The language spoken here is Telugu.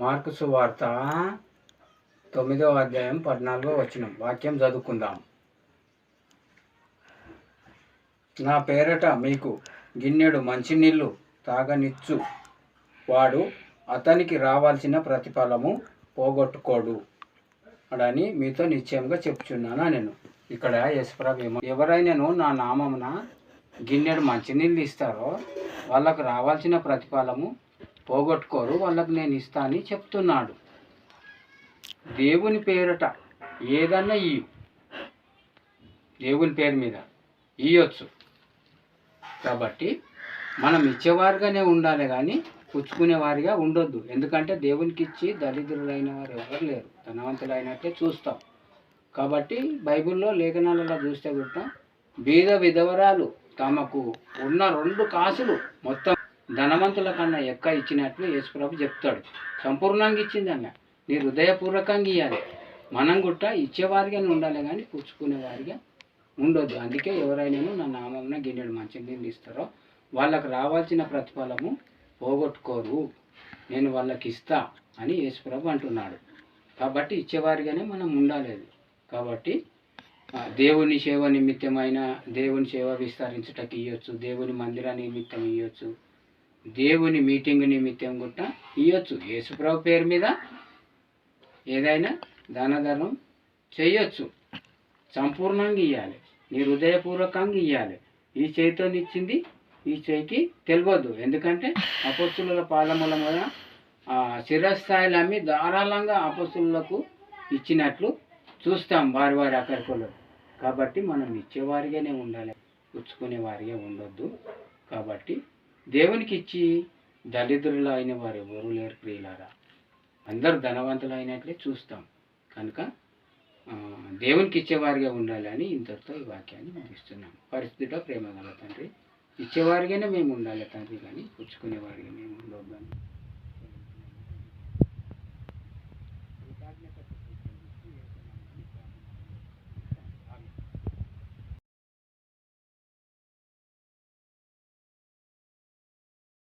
మార్కు సువార్త 9వ అధ్యాయం 14వ వచనం వాక్యం చదువుకుందాం. నా పేరట మీకు గిన్నెడు మంచినీళ్ళు తాగనిచ్చు వాడు అతనికి రావాల్సిన ప్రతిఫలము పోగొట్టుకోడు అని మీతో నిశ్చయంగా చెప్తున్నాను. నేను ఇక్కడ యేసుప్రభు ఎవరైనాను నా నామమున గిన్నెడు మంచినీళ్ళు ఇస్తారో వాళ్ళకు రావాల్సిన ప్రతిఫలము పోగొట్టుకోరు, వాళ్ళకు నేను ఇస్తా అని చెప్తున్నాడు. దేవుని పేరట ఏదన్నా దేవుని పేరు మీద ఇయ్యొచ్చు. కాబట్టి మనం ఇచ్చేవారుగానే ఉండాలి కానీ పుచ్చుకునేవారిగా ఉండొద్దు. ఎందుకంటే దేవునికి ఇచ్చి దరిద్రులైన వారు ఎవరు లేరు, ధనవంతులైనట్టే చూస్తాం. కాబట్టి బైబిల్లో లేఖనాలలో చూస్తే కూడా బీద విధవరాలు తమకు ఉన్న 2 కాసులు మొత్తం ధనవంతుల కన్నా ఇచ్చినట్లు యేసుప్రభు చెప్తాడు. సంపూర్ణంగా ఇచ్చిందన్న నీ హృదయపూర్వకంగా ఇవ్వాలి. మనం కూడా ఇచ్చేవారిగానే ఉండాలి కానీ పుచ్చుకునేవారిగా ఉండొద్దు. అందుకే ఎవరైనా నా నామమున గిన్నెడు మంచినీళ్ళు ఇస్తారో వాళ్ళకు రావాల్సిన ప్రతిఫలము పోగొట్టుకోరు, నేను వాళ్ళకి ఇస్తా అని యేసుప్రభు అంటున్నాడు. కాబట్టి ఇచ్చేవారిగానే మనం ఉండాలి. కాబట్టి దేవుని సేవ నిమిత్తమైన దేవుని సేవ విస్తరించుటకు ఇవ్వచ్చు, దేవుని మందిర నిమిత్తం ఇవ్వచ్చు, దేవుని మీటింగ్ నిమిత్తం కూడా ఇవ్వచ్చు. యేసుప్రభు పేరు మీద ఏదైనా దానధర్మం చేయొచ్చు. సంపూర్ణంగా ఇవ్వాలి, నీ హృదయపూర్వకంగా ఇవ్వాలి. ఈ చేతితో ఇచ్చింది ఈ చేయికి తెలియదు. ఎందుకంటే అపొస్తలుల పాదముల మీద శిరస్థాయిలు అమ్మి ధారాళంగా అపొస్తలులకు ఇచ్చినట్లు చూస్తాం వారి వారి అక్కడికి. కాబట్టి మనం ఇచ్చేవారిగానే ఉండాలి, పుచ్చుకునే వారిగా ఉండొద్దు. కాబట్టి దేవునికి ఇచ్చి దరిద్రులు అయిన వారు ఎవరు లేరు ప్రియులారా. అందరూ ధనవంతులు అయినట్లే చూస్తాం. కనుక దేవునికి ఇచ్చేవారిగా ఉండాలి అని ఇంతటితో ఈ వాక్యాన్ని ముగిస్తున్నాం. పరిస్థితిలో ప్రేమ గల తండ్రి, ఇచ్చేవారిగానే మేము ఉండాలి తండ్రి, కానీ పుచ్చుకునేవారిగా మేము ఉండొద్దు.